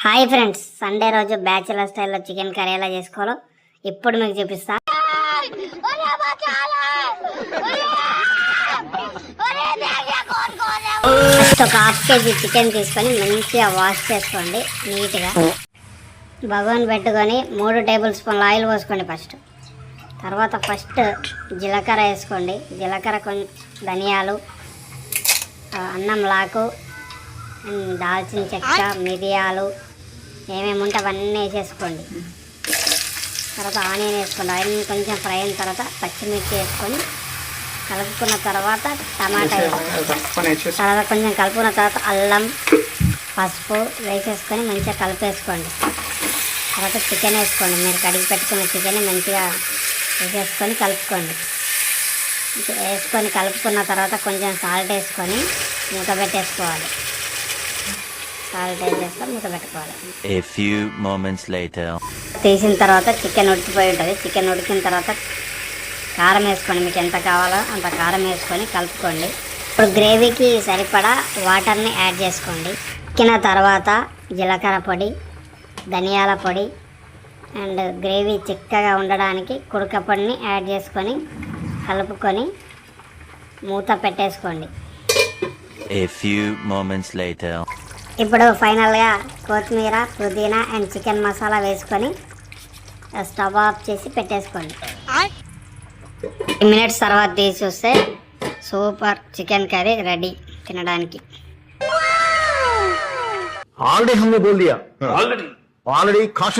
Hi friends, Sunday రోజు bachelor స్టైల్లో chicken curry ఎలా చేసుకోవాలో ఇప్పుడు మీకు చూపిస్తా. ఫస్ట్ ఒక హాఫ్ కేజీ చికెన్ తీసుకొని మంచిగా వాష్ చేసుకోండి నీట్గా. బగోన్ పెట్టుకొని 3 టేబుల్ స్పూన్ల ఆయిల్ పోసుకోండి. తర్వాత జీలకర్ర వేసుకోండి. జీలకర్ర, కొంచెం ధనియాలు, అన్నం లాకు, దాల్చిన చెక్క, మిరియాలు, ఏమేమి ఉంటే అవన్నీ వేసేసుకోండి. తర్వాత ఆనియన్ వేసుకోండి. ఆనియన్ కొంచెం ఫ్రై అయిన తర్వాత పచ్చిమిర్చి వేసుకొని కలుపుకున్న తర్వాత టమాటా తర్వాత కొంచెం కలుపుకున్న తర్వాత అల్లం, పసుపు వేసేసుకొని మంచిగా కలిపేసుకోండి. తర్వాత చికెన్ వేసుకోండి. మీరు కడిగి పెట్టుకున్న చికెన్ మంచిగా వేసేసుకొని కలుపుకోండి. కలుపుకున్న తర్వాత కొంచెం సాల్ట్ వేసుకొని మూత పెట్టేసుకోవాలి. మూత పెట్టుకోవాలి. A few moments later. తీసిన తర్వాత చికెన్ ఉడికిపోయి ఉంటుంది. చికెన్ ఉడికిన తర్వాత కారం వేసుకోండి. మీకు ఎంత కావాలో అంత కారం వేసుకొని కలుపుకోండి. ఇప్పుడు గ్రేవీకి సరిపడా వాటర్ని యాడ్ చేసుకోండి. ఉడికిన తర్వాత జీలకర్ర పొడి, ధనియాల పొడి అండ్ గ్రేవీ చిక్కగా ఉండడానికి కుడక పొడిని యాడ్ చేసుకొని కలుపుకొని మూత పెట్టేసుకోండి. A few moments later. ఇప్పుడు ఫైనల్గా కొత్తిమీర, పుదీనా అండ్ చికెన్ మసాలా వేసుకొని స్టవ్ ఆఫ్ చేసి పెట్టేసుకోండి. 10 మినిట్స్ తర్వాత తీసి చూస్తే సూపర్ చికెన్ కర్రీ రెడీ తినడానికి. ऑलरेडी हमने बोल दिया ऑलरेडी कॉशन